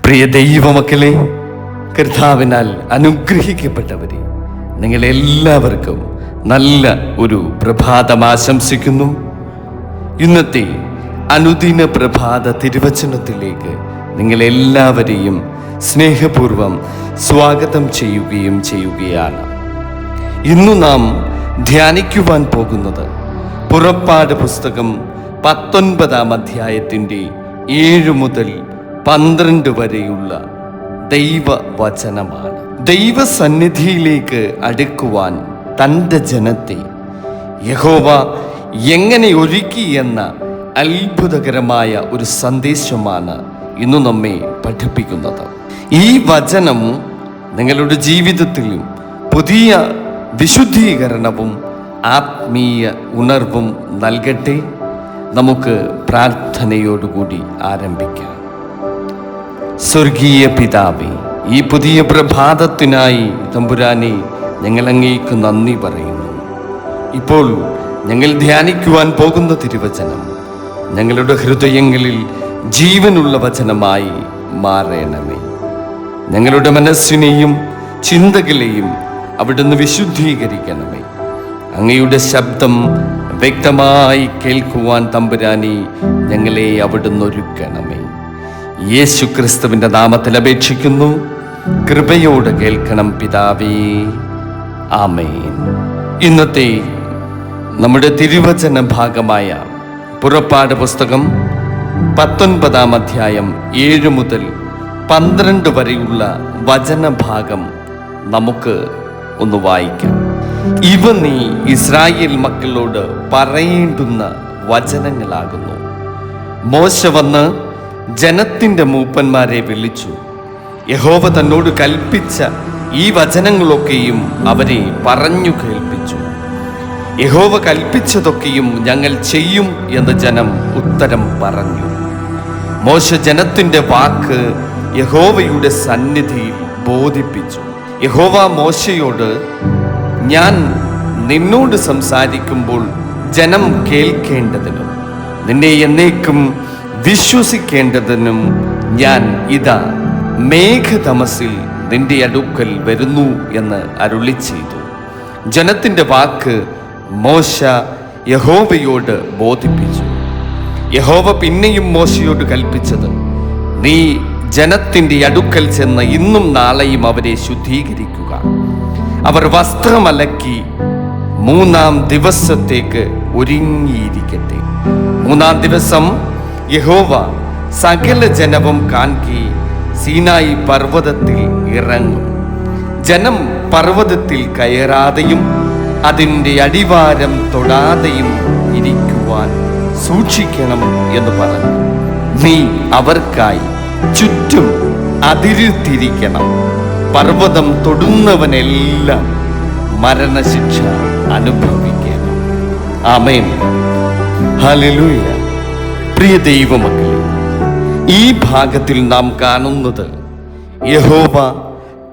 പ്രിയ ദൈവമക്കളെ, കർത്താവിനാൽ അനുഗ്രഹിക്കപ്പെട്ടവരെ, നിങ്ങളെല്ലാവർക്കും നല്ല ഒരു പ്രഭാതം ആശംസിക്കുന്നു. ഇന്നത്തെ അനുദിന പ്രഭാത തിരുവചനത്തിലേക്ക് നിങ്ങളെല്ലാവരെയും സ്നേഹപൂർവം സ്വാഗതം ചെയ്യുകയാണ്. ഇന്നു നാം ധ്യാനിക്കുവാൻ പോകുന്നത് പുറപ്പാട് പുസ്തകം 19 അധ്യായത്തിൻ്റെ 7 മുതൽ 12 വരെയുള്ള ദൈവവചനമാണ്. ദൈവസന്നിധിയിലേക്ക് അടുക്കുവാൻ തൻ്റെ ജനത്തെ യഹോവ എങ്ങനെ ഒരുക്കി എന്ന അത്ഭുതകരമായ ഒരു സന്ദേശമാണ് ഇന്ന് നമ്മെ പഠിപ്പിക്കുന്നത്. ഈ വചനം നിങ്ങളുടെ ജീവിതത്തിലും പുതിയ വിശുദ്ധീകരണവും ആത്മീയ ഉണർവും നൽകട്ടെ. നമുക്ക് പ്രാർത്ഥനയോടുകൂടി ആരംഭിക്കാം. സ്വർഗീയ പിതാവേ, ഈ പുതിയ പ്രഭാതത്തിനായി തമ്പുരാനെ ഞങ്ങൾ അങ്ങേക്ക് നന്ദി പറയുന്നു. ഇപ്പോൾ ഞങ്ങൾ ധ്യാനിക്കുവാൻ പോകുന്ന തിരുവചനം ഞങ്ങളുടെ ഹൃദയങ്ങളിൽ ജീവനുള്ള വചനമായി മാറണമേ. ഞങ്ങളുടെ മനസ്സിനെയും ചിന്തകളെയും അവിടുന്ന് വിശുദ്ധീകരിക്കണമേ. അങ്ങയുടെ ശബ്ദം വ്യക്തമായി കേൾക്കുവാൻ തമ്പുരാനെ ഞങ്ങളെ അവിടുന്ന് ഒരുക്കണമേ. യേശു ക്രിസ്തുവിൻ്റെ നാമത്തിൽ അപേക്ഷിക്കുന്നു. കൃപയോടെ കേൾക്കണം പിതാവേ, ആമേൻ. ഇന്നത്തെ നമ്മുടെ തിരുവചന ഭാഗമായ പുറപ്പാട് പുസ്തകം 19 അധ്യായം 7 മുതൽ 12 വരെയുള്ള വചനഭാഗം നമുക്ക് ഒന്ന് വായിക്കാം. ഇവ നീ ഇസ്രായേൽ മക്കളോട് പറയേണ്ടുന്ന വചനങ്ങളാകുന്നു. മോശ വന്ന് ജനത്തിൻ്റെ മൂപ്പന്മാരെ വിളിച്ചു. യഹോവ തന്നോട് കൽപ്പിച്ച ഈ വചനങ്ങളൊക്കെയും അവരെ പറഞ്ഞു കേൾപ്പിച്ചു. യഹോവ കൽപ്പിച്ചതൊക്കെയും ഞങ്ങൾ ചെയ്യും എന്ന് ജനം ഉത്തരം പറഞ്ഞു. മോശ ജനത്തിൻ്റെ വാക്ക് യഹോവയുടെ സന്നിധിയിൽ ബോധിപ്പിച്ചു. യഹോവ മോശയോട്, ഞാൻ നിന്നോട് സംസാരിക്കുമ്പോൾ ജനം കേൾക്കേണ്ടതിനും നിന്നെ എന്നേക്കും വിശ്വസിക്കേണ്ടതിനും ഞാൻ ഇതാ മേഘതമസിൽ നിന്റെ അടുക്കൽ വരുന്നു എന്ന് അരുളി ചെയ്തു. ജനത്തിൻ്റെ വാക്ക് മോശ യഹോവയോട് ബോധിപ്പിച്ചു. യഹോവ പിന്നെയും മോശയോട് കൽപ്പിച്ചത്, നീ ജനത്തിൻ്റെ അടുക്കൽ ചെന്ന് ഇന്നും നാളെയും അവരെ ശുദ്ധീകരിക്കുക. അവർ വസ്ത്രമലക്കി 3-ാം ദിവസത്തേക്ക് ഒരുങ്ങിയിരിക്കട്ടെ. 3-ാം ദിവസം യഹോവ സകല ജനവും കാൺകെ സീനായി പർവ്വതത്തിൽ ഇറങ്ങും. ജനം പർവ്വതത്തിൽ കയറാതെയും അതിൻ്റെ അടിവാരം തൊടാതെയും ഇരിക്കുവാൻ സൂക്ഷിക്കണം എന്ന് പറഞ്ഞു. നീ അവർക്കായി ചുറ്റും അതിരുത്തിരിക്കണം. പർവ്വതം തൊടുന്നവനെല്ലാം മരണശിക്ഷ അനുഭവിക്കണം. ആമേൻ, ഹല്ലേലൂയ. പ്രിയ ദൈവമക്കളെ, ഈ ഭാഗത്തിൽ നാം കാണുന്നത് യഹോവ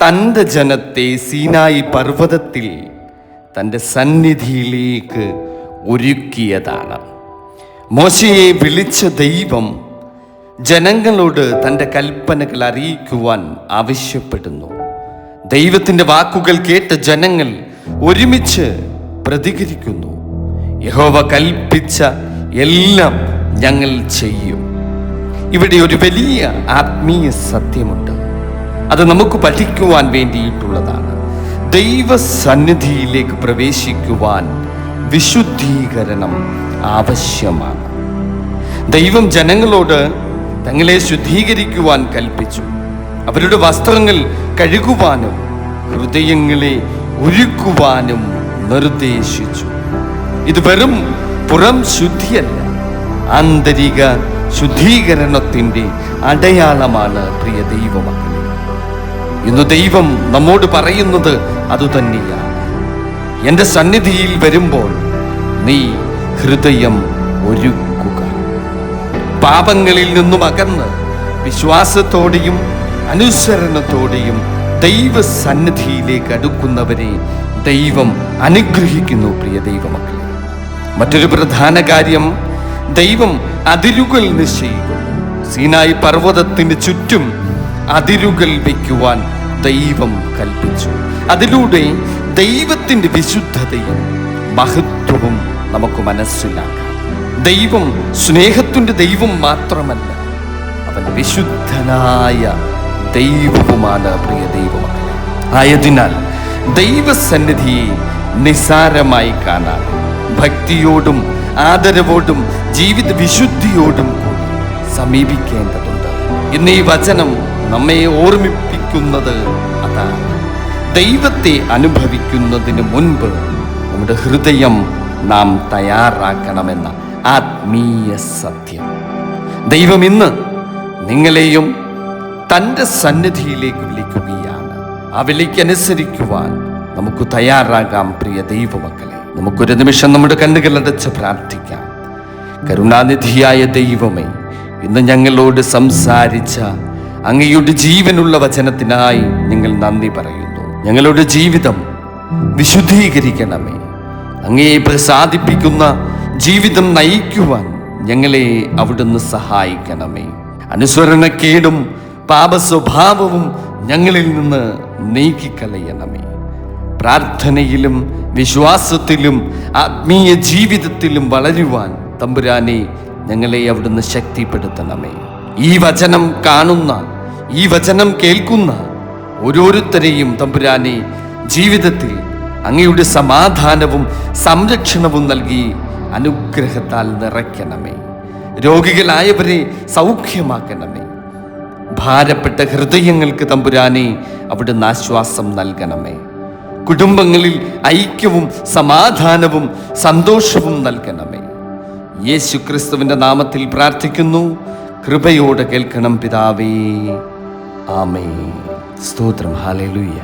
തൻ്റെ ജനത്തെ സീനായി പർവ്വതത്തിൽ തൻ്റെ സന്നിധിയിലേക്ക് ഒരുക്കിയതാണ്. മോശയെ വിളിച്ച ദൈവം ജനങ്ങളോട് തൻ്റെ കൽപ്പനകൾ അറിയിക്കുവാൻ ആവശ്യപ്പെടുന്നു. ദൈവത്തിൻ്റെ വാക്കുകൾ കേട്ട ജനങ്ങൾ ഒരുമിച്ച് പ്രതികരിക്കുന്നു. യഹോവ കൽപ്പിച്ച എല്ലാം ഞങ്ങൾ ചെയ്യും. ഇവിടെ ഒരു വലിയ ആത്മീയ സത്യമുണ്ട്. അത് നമുക്ക് പഠിക്കുവാൻ വേണ്ടിയിട്ടുള്ളതാണ്. ദൈവസന്നിധിയിലേക്ക് പ്രവേശിക്കുവാൻ വിശുദ്ധീകരണം ആവശ്യമാണ്. ദൈവം ജനങ്ങളോട് തങ്ങളെ ശുദ്ധീകരിക്കുവാൻ കൽപ്പിച്ചു. അവരുടെ വസ്ത്രങ്ങൾ കഴുകുവാനും ഹൃദയങ്ങളെ ഒരുക്കുവാനും നിർദ്ദേശിച്ചു. ഇത് വെറും പുറം ശുദ്ധിയല്ല, ആന്തരിക ശുദ്ധീകരണത്തിൻ്റെ അടയാളമാണ്. പ്രിയ ദൈവമക്കളെ, ഇന്ന് ദൈവം നമ്മോട് പറയുന്നത് അതുതന്നെയാണ്. എൻ്റെ സന്നിധിയിൽ വരുമ്പോൾ നീ ഹൃദയം ഒരുക്കുക. പാപങ്ങളിൽ നിന്നും അകന്ന് വിശ്വാസത്തോടെയും അനുസരണത്തോടെയും ദൈവസന്നിധിയിലേക്ക് അടുക്കുന്നവരെ ദൈവം അനുഗ്രഹിക്കുന്നു. പ്രിയ ദൈവമക്കളെ, മറ്റൊരു പ്രധാന കാര്യം, ദൈവം അതിരുകൾ നിശ്ചയിക്കുന്നു. സീനായി പർവ്വതത്തിന് ചുറ്റും അതിരുകൾ വയ്ക്കുവാൻ ദൈവം കൽപ്പിച്ചു. അതിലൂടെ ദൈവത്തിൻ്റെ വിശുദ്ധതയും മഹത്വവും നമുക്ക് മനസ്സിലാക്കാം. ദൈവം സ്നേഹത്തിൻ്റെ ദൈവം മാത്രമല്ല, അവൻ വിശുദ്ധനായ ദൈവവുമാണ്. പ്രിയ ദൈവമക്കളെ, ആയതിനാൽ ദൈവസന്നിധിയെ നിസ്സാരമായി കാണാൻ ഭക്തിയോടും ആദരവോടും ജീവിത വിശുദ്ധിയോടും കൂടി സമീപിക്കേണ്ടതുണ്ട്. ഇന്ന് ഈ വചനം നമ്മെ ഓർമ്മിപ്പിക്കുന്നത് അതാണ്. ദൈവത്തെ അനുഭവിക്കുന്നതിന് മുൻപ് നമ്മുടെ ഹൃദയം നാം തയ്യാറാക്കണമെന്ന ആത്മീയ സത്യം. ദൈവം ഇന്ന് നിങ്ങളെയും തൻ്റെ സന്നിധിയിലേക്ക് വിളിക്കുകയാണ്. ആ വിളിക്കനുസരിക്കുവാൻ നമുക്ക് തയ്യാറാകാം. പ്രിയ ദൈവമക്കളെ, നമുക്കൊരു നിമിഷം നമ്മുടെ കണ്ണുകളടച്ച് പ്രാർത്ഥിക്കാം. കരുണാനിധിയായ ദൈവമേ, ഇന്ന് ഞങ്ങളോട് സംസാരിച്ച അങ്ങയുടെ ജീവനുള്ള വചനത്തിനായി ഞങ്ങൾ നന്ദി പറയുന്നു. ഞങ്ങളുടെ ജീവിതം വിശുദ്ധീകരിക്കണമേ. അങ്ങയെ പ്രസാദിപ്പിക്കുന്ന ജീവിതം നയിക്കുവാൻ ഞങ്ങളെ അവിടുന്ന് സഹായിക്കണമേ. അനുസരണക്കേടും പാപസ്വഭാവവും ഞങ്ങളിൽ നിന്ന് നീക്കിക്കളയണമേ. പ്രാർത്ഥനയിലും വിശ്വാസത്തിലും ആത്മീയ ജീവിതത്തിലും വളരുവാൻ തമ്പുരാനെ ഞങ്ങളെ അവിടുന്ന് ശക്തിപ്പെടുത്തണമേ. ഈ വചനം കാണുന്ന, ഈ വചനം കേൾക്കുന്ന ഓരോരുത്തരെയും തമ്പുരാനെ ജീവിതത്തിൽ അങ്ങയുടെ സമാധാനവും സംരക്ഷണവും നൽകി അനുഗ്രഹത്താൽ നിറയ്ക്കണമേ. രോഗികളായവരെ സൗഖ്യമാക്കണമേ. ഭാരപ്പെട്ട ഹൃദയങ്ങൾക്ക് തമ്പുരാനെ അവിടുന്ന് ആശ്വാസം നൽകണമേ. കുടുംബങ്ങളിൽ ഐക്യവും സമാധാനവും സന്തോഷവും നൽകണമേ. യേശു ക്രിസ്തുവിൻ്റെ നാമത്തിൽ പ്രാർത്ഥിക്കുന്നു. കൃപയോടെ കേൾക്കണം പിതാവേ. ആമേൻ. സ്തോത്രം. ഹല്ലേലൂയ.